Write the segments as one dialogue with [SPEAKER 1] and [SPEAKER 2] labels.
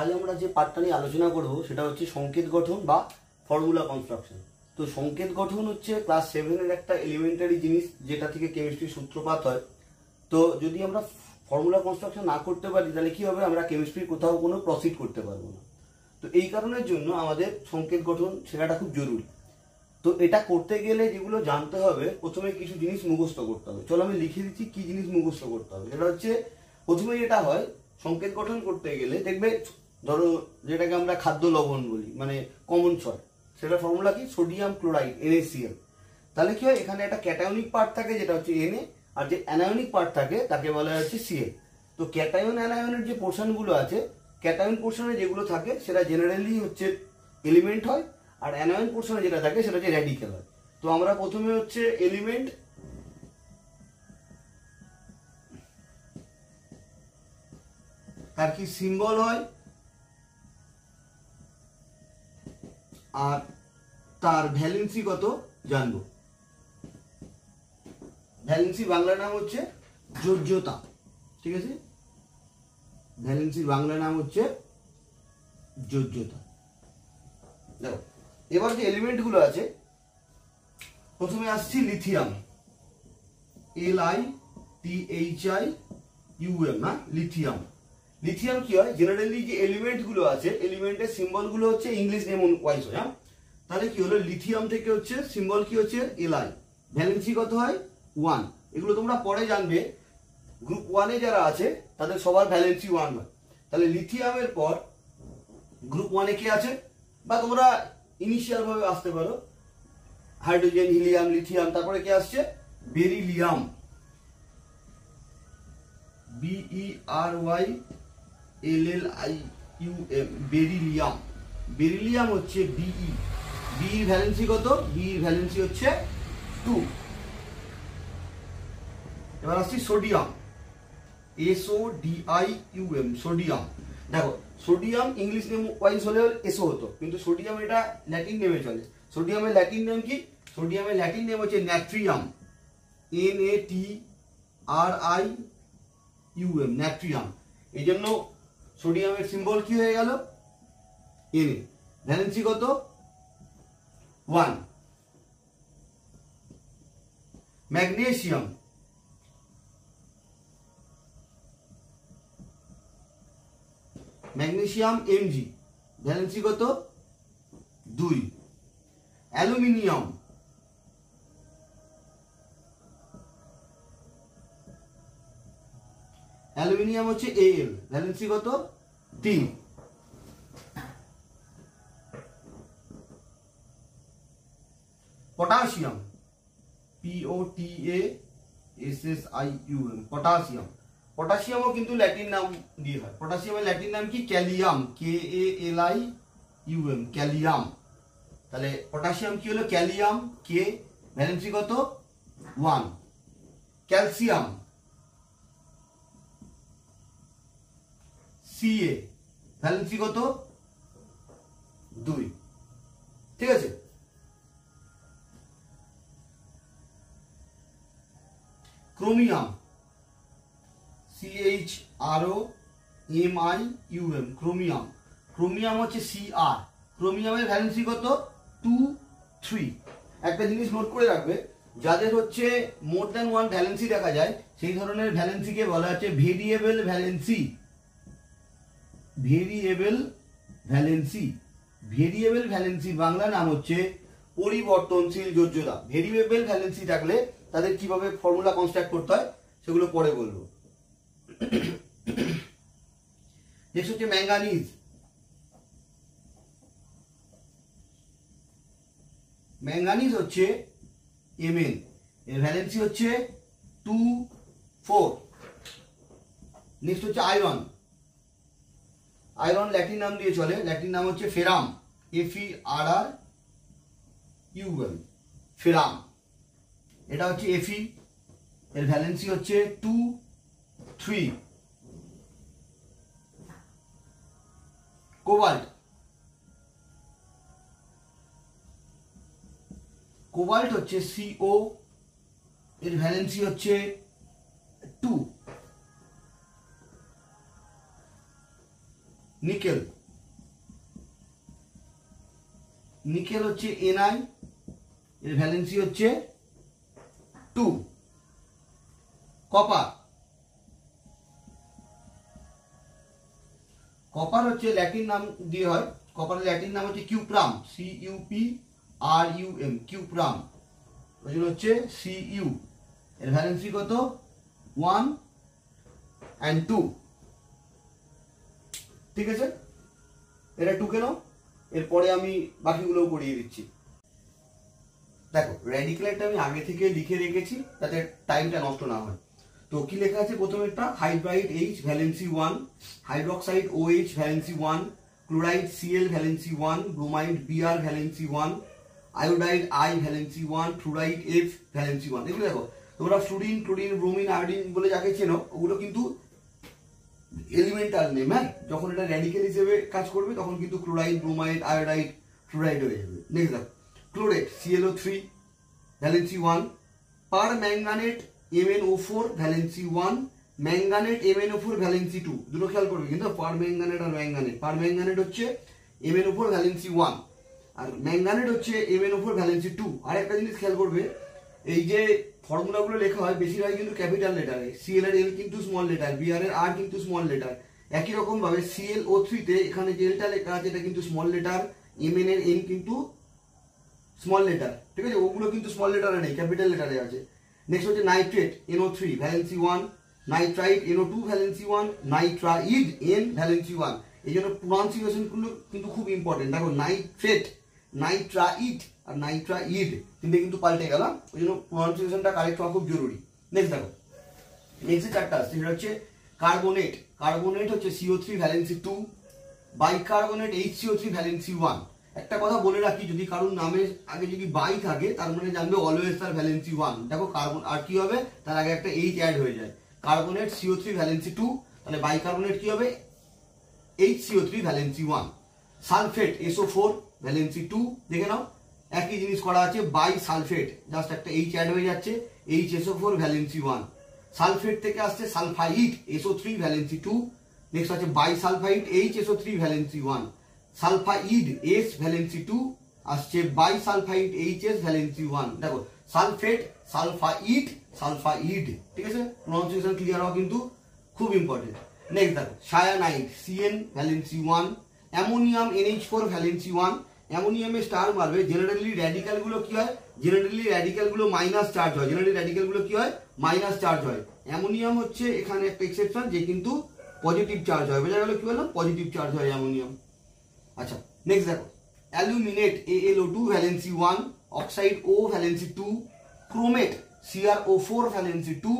[SPEAKER 1] আজ আমরা যে পার্টটা নিয়ে আলোচনা করব সেটা হচ্ছে সংকেত গঠন বা ফর্মুলা কনস্ট্রাকশন। তো সংকেত গঠন হচ্ছে ক্লাস 7-এর একটা এলিমেন্টারি জিনিস, যেটা থেকে কেমিস্ট্রির সূত্রপাত হয়। তো যদি আমরা ফর্মুলা কনস্ট্রাকশন না করতে পারি তাহলে কি হবে, আমরা কেমিস্ট্রির কোথাও কোনো প্রসিড করতে পারবো না। তো এই কারণের জন্য আমাদের সংকেত গঠন শেখাটা খুব জরুরি। তো এটা করতে গেলে যেগুলো জানতে হবে, প্রথমে কিছু জিনিস মুখস্থ করতে হবে। চলো আমি লিখে দিচ্ছি কি জিনিস মুখস্থ করতে হবে। সেটা হচ্ছে, প্রথমে যেটা হয় সংকেত গঠন করতে গেলে দেখবে, ধরো যেটাকে আমরা খাদ্য লবণ বলি, মানে কমন সল্ট, সেটা ফর্মুলা কি, সোডিয়াম ক্লোরাইড NaCl। তাহলে কি হয়, এখানে একটা ক্যাটায়নিক পার্ট থাকে যেটা হচ্ছে Na, আর যে অ্যানায়নিক পার্ট থাকে তাকে বলা হচ্ছে Cl। তো ক্যাটায়ন অ্যানায়নের যে পোর্শনগুলো আছে, ক্যাটায়ন পোর্শনে যেগুলো থাকে সেটা জেনারেলি হচ্ছে এলিমেন্ট হয়, আর অ্যানায়ন পোর্শনে যেটা থাকে সেটা হচ্ছে র্যাডিক্যাল হয়। তো আমরা প্রথমে হচ্ছে এলিমেন্ট, তার কি সিম্বল হয় আর তার ভ্যালেন্সি কত জানবো। ভ্যালেন্সি বাংলা নাম হচ্ছে যোজ্যতা, ঠিক আছে? ভ্যালেন্সির বাংলা নাম হচ্ছে যোজ্যতা। দেখো এবার যে এলিমেন্ট গুলো আছে, প্রথমে আসছি লিথিয়াম, LiTHium না, লিথিয়াম। লিথিয়াম কি হয়, জেনারেলি যে এলিমেন্ট গুলো আছে এলিমেন্টের সিম্বল গুলো হচ্ছে ইংলিশ নেম ওয়াইজ হয়। হ্যাঁ, তাহলে কি হলো, লিথিয়াম থেকে হচ্ছে সিম্বল কি হচ্ছে Li, ভ্যালেন্সি কত হয় 1। এগুলো তোমরা পরে জানবে, গ্রুপ 1-এ যারা আছে তাদের সবার ভ্যালেন্সি 1 হয়। তাহলে লিথিয়ামের পর গ্রুপ 1-এ কি আছে, বা তোমরা ইনিশিয়াল ভাবে আসতে পারো, হাইড্রোজেন, হিলিয়াম, লিথিয়াম, তারপরে কি আসছে বেরিলিয়াম, BERYLLIUM, বেরিলিয়াম। বেরিলিয়াম হচ্ছে BE, বি এর ভ্যালেন্সি কত, বি এর ভ্যালেন্সি হচ্ছে 2। এবার আসছি সোডিয়াম, SODIUM, সোডিয়াম। দেখো সোডিয়াম ইংলিশ নেম ওয়াইজ হলে এসও হতো, কিন্তু সোডিয়াম এটা ল্যাটিন নেমে চলে। সোডিয়ামের ল্যাটিন নেম কি, সোডিয়ামের ল্যাটিন নেম হচ্ছে ন্যাট্রিয়াম, NATRIUM, ন্যাট্রিয়াম। এই জন্য সোডিয়ামের সিম্বল কি হয়ে গেল Na, ভ্যালেন্সি কত 1। ম্যাগনেসিয়াম, ম্যাগনেসিয়াম Mg, ভ্যালেন্সি কত 2। অ্যালুমিনিয়াম, অ্যালুমিনিয়াম হচ্ছে Al, ভ্যালেন্সি কত 3। Potassium, POTASSIUM, potassium. পটাশিয়ামও কিন্তু ল্যাটিন নাম দিয়ে হয়। পটাশিয়ামের ল্যাটিন নাম কি, ক্যালিয়াম, KALIUM, ক্যালিয়াম। তাহলে পটাশিয়াম কি হলো, ক্যালিয়াম, কে, ভ্যালেন্সি কত 1। ক্যালসিয়াম, CA, ভ্যালেন্সি কত 2। ঠিক আছে? Chromium, CHROMIUM, chromium. ক্রোমিয়াম হচ্ছে CR, ক্রোমিয়ামের ভ্যালেন্সি কত 2, 3। একটা জিনিস নোট করে রাখবে, যাদের হচ্ছে মোর দ্যান 1 ভ্যালেন্সি দেখা যায় সেই ধরনের ভ্যালেন্সিকে বলা হচ্ছে variable valency. Variable valency, variable valency Bangla নাম হচ্ছে পরিবর্তনশীল যোজ্যতা। ভেরিয়েবল ভ্যালেন্সি থাকলে তাদের কিভাবে ফর্মুলা কনস্ট্রাক্ট করতে হয় সেগুলো পরে বলবো। নেক্সট হচ্ছে ম্যাঙ্গানিজ, ম্যাঙ্গানিজ হচ্ছে Mn, এর ভ্যালেন্সি হচ্ছে 2, 4। নেক্সট হচ্ছে আয়রন, আয়রন ল্যাটিন নাম দিয়ে চলে, ল্যাটিন নাম হচ্ছে ফেরাম, FERRUM, ফেরাম। এটা হচ্ছে Fe, এর ভ্যালেন্সি হচ্ছে 2, 3। কোবাল্ট, কোবাল্ট হচ্ছে CO, এর ভ্যালেন্সি হচ্ছে 2। নিকেল, নিকেল হচ্ছে Ni, এর ভ্যালেন্সি হচ্ছে 2। কপার, কপার হচ্ছে ল্যাটিন নাম দিয়ে হয়, কপারের ল্যাটিন নাম হচ্ছে কিউপ্রাম, CUPRUM, কিউপ্রাম, ওই জন্য হচ্ছে Cu, এর ভ্যালেন্সি কত 1 and 2। ঠিক আছে, এটা 2 কেন, এরপরে আমি বাকিগুলোও করিয়ে দিচ্ছি। দেখো র্যাডিক্যালটা আমি আগে থেকে লিখে রেখেছি যাতে টাইমটা নষ্ট না হয়। তো কি লেখা আছে প্রথমেরটা, hydride H valency 1, hydroxide OH valency 1, chloride Cl valency 1, bromide Br valency 1, iodide I valency 1, fluoride F valency 1। এগুলো দেখো তোমরা ফ্লুরিন, ক্লোরিন, ব্রোমিন, আয়োডিন বলে যাকে চেনো ওগুলো কিন্তু এলিমেন্টাল নেম। হ্যাঁ, যখন এটা র্যাডিক্যাল হিসেবে কাজ করবে তখন কিন্তু ক্লোরাইড, ব্রোমাইড, আয়োডাইড, ফ্লুরাইড হয়ে যাবে। নেক্সট দেখো chlorate ClO3 valency 1, permanganate MnO4 valency 1, manganate MnO4 valency 2। দুটো খেয়াল করবে কিন্তু, পার ম্যাঙ্গানেট আর ম্যাঙ্গানেট। পার ম্যাঙ্গানেট হচ্ছে MnO4 ভ্যালেন্সি 1 আর ম্যাঙ্গানেট হচ্ছে MnO4 ভ্যালেন্সি 2। আর একটা জিনিস খেয়াল করবে, এই যে ফর্মুলাগুলো লেখা হয় বেশিরভাগ কিন্তু ক্যাপিটাল লেটারে, Cl এর L কিন্তু স্মল লেটার, Br এর R কিন্তু স্মল লেটার। একই রকম ভাবে ClO3 তে এখানে যে Lটা লেখা আছে এটা কিন্তু স্মল লেটার, Mn এর N কিন্তু স্মল লেটার। ঠিক আছে, ওগুলো কিন্তু স্মল লেটারে নেই, ক্যাপিটাল লেটারে আছে। নেক্সট হচ্ছে nitrate NO3 valency 1, nitrite NO2 valency 1, nitride N valency 1। এই জন্য প্রনাউন্সিয়েশন কিন্তু খুব ইম্পর্টেন্ট। দেখো নাইট্রেট, নাইট্রাইড আর নাইট্রাইড তিনটে কিন্তু পাল্টে গেলাম, ওই জন্য প্রনাউন্সিয়েশনটা কারেক্ট হওয়া খুব জরুরি। নেক্সট দেখো, নেক্সট চারটা আসছে, সেটা হচ্ছে কার্বনেট। কার্বনেট হচ্ছে CO3 valency 2, bicarbonate HCO3 valency 1। একটা কথা বলে রাখি, যদি কারোর নামের আগে যদি বাই থাকে তার মানে জানবে অলওয়েজ তার ভ্যালেন্সি 1। দেখো কার্বন আর কি হবে, তার আগে একটা H অ্যাড হয়ে যায়। কার্বনেট CO3 ভ্যালেন্সি 2, তাহলে বাইকার্বনেট কি হবে HCO3 valency 1। Sulphate SO4 valency 2, দেখে নাও একই জিনিস করা আছে, বাই সালফেট জাস্ট একটা H অ্যাড হয়ে যাচ্ছে, HSO4 ভ্যালেন্সি 1। সালফেট থেকে আসছে সালফাইড SO3 ভ্যালেন্সি 2। নেক্সট আছে bisulphide HSO3 valency 1। Sulphide S valency 2 আসছে, বাই সালফাইড HS ভ্যালেন্সি 1। দেখো সালফেট, সালফাইড, সালফাইড। ঠিক আছে, প্রনাউন্সিয়েশন ক্লিয়ার হওয়া কিন্তু খুব ইম্পর্টেন্ট। নেক্সট দেখো cyanide CN valency 1, ammonium NH4 valency 1। অ্যামোনিয়ামে স্টার মারবে, জেনারেলি র্যাডিক্যাল গুলো কি হয়, জেনারেলি র্যাডিক্যাল গুলো মাইনাস চার্জ হয়, জেনারেলি র্যাডিক্যাল গুলো কি হয় মাইনাস চার্জ হয়। অ্যামোনিয়াম হচ্ছে এখানে একটা এক্সেপশন, যে কিন্তু পজিটিভ চার্জ হয়। বোঝা গেল কি বললাম, পজিটিভ চার্জ হয় অ্যামোনিয়াম। আচ্ছা নেক্সট দেখো aluminate AlO2 valency 1, oxide O valency 2, chromate CrO4 valency 2,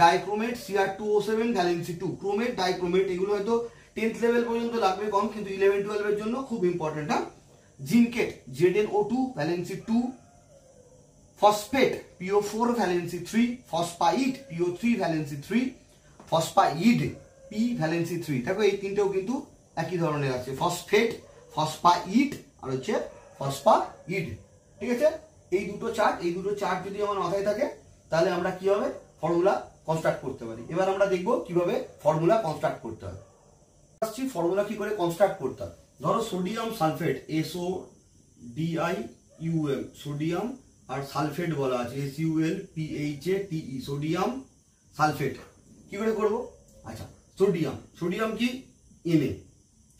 [SPEAKER 1] dichromate Cr2O7 valency 2। Chromate, dichromate এগুলো হয়তো 10th লেভেল পর্যন্ত লাগবে কম, কিন্তু 11-12 এর জন্য খুব ইম্পর্টেন্ট। হ্যাঁ, জিনকেট ZnO2 valency 2, phosphate PO4 valency 3, phosphide PO3 valency 3, phosphide P valency 3। দেখো এই তিনটেও কিন্তু একই ধরনের আছে, ফসফেট, ফসফাইড আর হচ্ছে ফসফাইড। ঠিক আছে, এই দুটো চার্ট যদি আমার মাথায় থাকে তাহলে আমরা কি হবে ফর্মুলা কনস্ট্রাক্ট করতে পারি। এবার আমরা দেখব কিভাবে ফর্মুলা কনস্ট্রাক্ট করতে হয়। আসছি ফর্মুলা কি করে কনস্ট্রাক্ট করতে হয়। ধরো সোডিয়াম সালফেট SODIUM, সোডিয়াম আর সালফেট বলা আছে SULPHATE, সোডিয়াম সালফেট। কি করে করব, আচ্ছা সোডিয়াম কি Na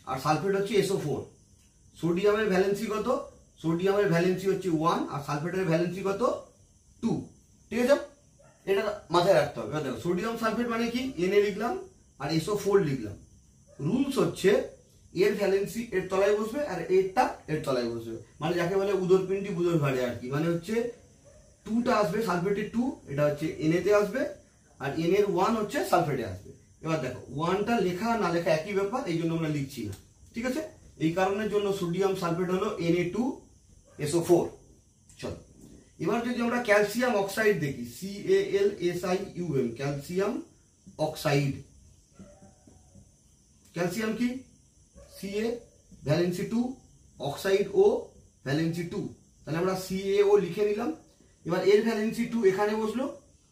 [SPEAKER 1] আর সালফেট হচ্ছে SO4। সোডিয়ামের ভ্যালেন্সি কত, সোডিয়ামের ভ্যালেন্সি হচ্ছে 1 আর সালফেটের ভ্যালেন্সি কত 2। ঠিক আছে, এটা মাথায় রাখতে হবে। দেখো সোডিয়াম সালফেট মানে কি, Na লিখলাম আর SO4 লিখলাম। রুলস হচ্ছে এর ভ্যালেন্সি এর তলায় বসবে আর এরটা এর তলায় বসবে, মানে যাকে বলে উদরপিণ্ডি বুদর ভাড়ে আর কি। মানে হচ্ছে 2টা আসবে সালফেটের 2, এটা হচ্ছে Na তে আসবে, আর Na এর 1 হচ্ছে সালফেটে আসবে। এবার দেখো 1টা লেখা না লেখা একই ব্যাপার, এই জন্য আমরা লিখছি না। ঠিক আছে, এই কারণের জন্য সোডিয়াম সালফেট হলো Na2SO4। চলো এবার যদি আমরা ক্যালসিয়াম অক্সাইড দেখি CALSIUM, ক্যালসিয়াম অক্সাইড। ক্যালসিয়াম কি Ca valency 2, oxide O valency 2, তাহলে আমরা CaO লিখে নিলাম। এবার এর ভ্যালেন্সি 2 এখানে বসলো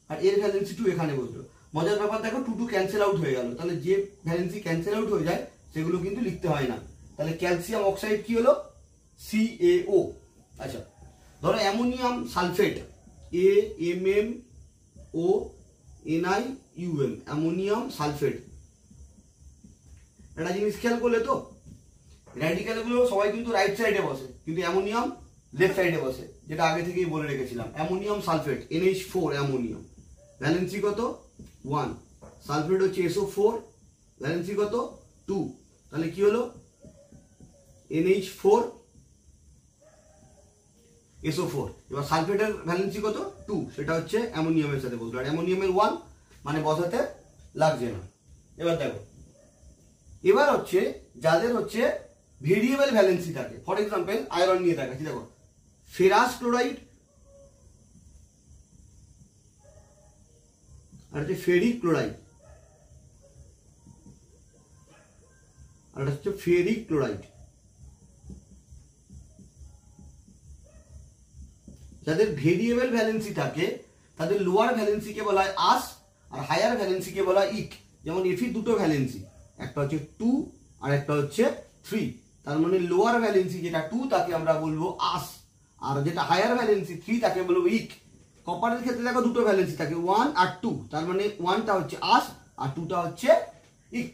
[SPEAKER 1] আর এর ভ্যালেন্সি 2 এখানে বসলো। মজার ব্যাপার দেখো 2 ক্যান্সেল আউট হয়ে গেল, তাহলে যে ভ্যালেন্সি ক্যান্সেল আউট হয়ে যায় সেগুলো কিন্তু লিখতে হয় না। তাহলে ক্যালসিয়াম অক্সাইড কি হলো? CaO। আচ্ছা, ধরো ammonium sulphate, AMMONium, ammonium sulphate. একটা জিনিস খেয়াল করলে তো, র্যাডিক্যাল গুলো সবাই কিন্তু রাইট সাইডে বসে, কিন্তু অ্যামোনিয়াম লেফট সাইডে বসে, যেটা আগে থেকেই বলে রেখেছিলাম। Ammonium sulphate NH4, ammonium valency কত? 1। সালফেট হচ্ছে SO4, ভ্যালেন্সি কত? 2। তাহলে কি হলো? NH4 SO4। এবার সালফেটের ভ্যালেন্সি কত? 2, সেটা হচ্ছে অ্যামোনিয়ামের সাথে বসলো, আর অ্যামোনিয়ামের 1 মানে বসাতে লাগছে না। এবার দেখো, এবার হচ্ছে যাদের হচ্ছে ভেরিয়েবল ভ্যালেন্সি থাকে, ফর এক্সাম্পল আয়রন নিয়ে দেখাচ্ছি। দেখো, ফেরাস ক্লোরাইড আর হচ্ছে ফেরিক ক্লোরাইড, আর হচ্ছে ফেরিক ক্লোরাইড। যাদের ভেরিয়েবল ভ্যালেন্সি থাকে তাদের লোয়ার ভ্যালেন্সিকে বলা হয় আস, আর হায়ার ভ্যালেন্সিকে বলা হয় ইক। যেমন এফির দুটো ভ্যালেন্সি, একটা হচ্ছে 2 আর একটা হচ্ছে 3। তার মানে লোয়ার ভ্যালেন্সি যেটা 2 তাকে আমরা বলবো আস, আর যেটা হায়ার ভ্যালেন্সি 3 তাকে বলবো ইক। কপারের ক্ষেত্রে দেখো দুটো ভ্যালেন্সি থাকে, 1 আর 2, তার মানে 1টা হচ্ছে আস আর 2টা হচ্ছে ইক।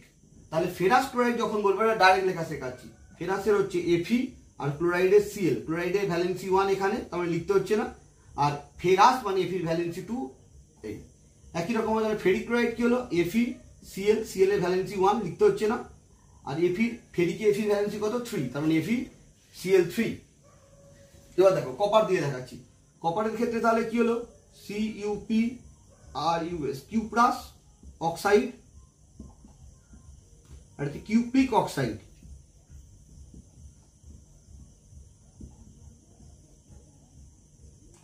[SPEAKER 1] তাহলে ফেরাস ক্লোরাইড যখন বলবো, এটা ডাইরেক্ট লেখা শেখাচ্ছি। ফেরাসের হচ্ছে Fe আর ক্লোরাইডের Cl, ক্লোরাইডের ভ্যালেন্সি 1 এখানে, তাহলে লিখতে হচ্ছে না। আর ফেরাস মানে Fe এর ভ্যালেন্সি 2। এই একই রকম ভাবে ফেরিক ক্লোরাইড কি হলো? Fe Cl, Cl এর ভ্যালেন্সি 1, লিখতে হচ্ছে না। আর ফেরিক Fe এর ভ্যালেন্সি কত? 3, তার মানে Fe Cl3। এবার দেখো কপার দিয়ে দেখাচ্ছি। কপারের ক্ষেত্রে তাহলে কি হলো? CuPrus, কিউপ্রাস অক্সাইড, আর হচ্ছে কিউপিক অক্সাইড।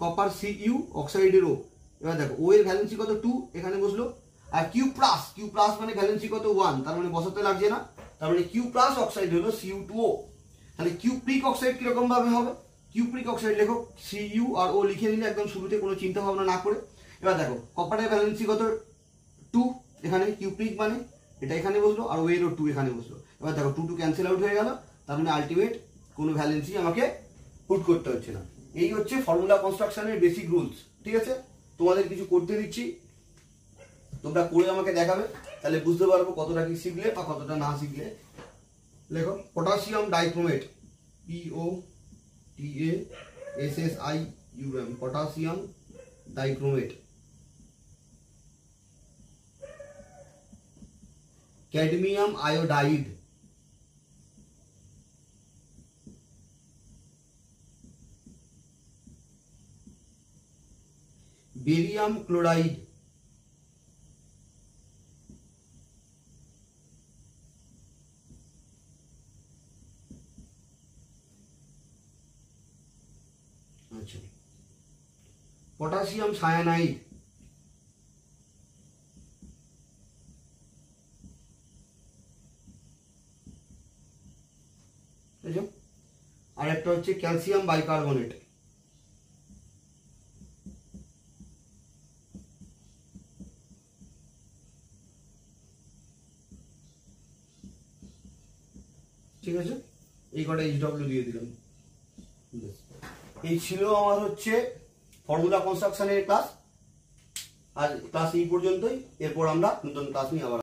[SPEAKER 1] কপার Cu, অক্সাইডের O। এবার দেখো O এর ভ্যালেন্সি কত? 2, এখানে বসলো। আর কিউপ্রাস, কিউপ্রাস মানে ভ্যালেন্সি কত? 1, তার মানে বসাতে লাগছে না। তার মানে কিউপ্রাস অক্সাইড হলো Cu2O। তাহলে কিউপ্রিক অক্সাইড কিরকম ভাবে হবে? কিউপ্রিক অক্সাইড লেখো Cu আর O লিখে নিলে একদম শুরুতে, কোনো চিন্তা ভাবনা না করে। এবার দেখো কপারের ভ্যালেন্সি কত? 2, এখানে কিউপ্রিক মানে এটা এখানে বসলো, আর O এরও 2 এখানে বসলো। এবার দেখো 2 ক্যান্সেল আউট হয়ে গেল, তার মানে আলটিমেট কোনো ভ্যালেন্সি আমাকে পুট করতে হচ্ছে না। এই হচ্ছে ফর্মুলা কনস্ট্রাকশনের বেসিক রুলস। ঠিক আছে, তোমাদের কিছু করতে দিচ্ছি, তোমরা করে আমাকে দেখাবে, তাহলে বুঝতে পারবো কতটা কি শিখলে বা কতটা না শিখলে। লেখো potassium dichromate, POTASSIUM, potassium dichromate. Cadmium iodide, barium chloride, আচ্ছা পটাশিয়াম সায়ানাইড, আর একটা হচ্ছে ক্যালসিয়াম বাইকার্বনেট। ঠিক আছে, এই কটা HW দিয়ে দিলাম। এই ছিল আমার হচ্ছে ফর্মুলা কনস্ট্রাকশনের ক্লাস। আর ক্লাস এই পর্যন্তই, এরপর আমরা নতুন ক্লাস নিয়ে আবার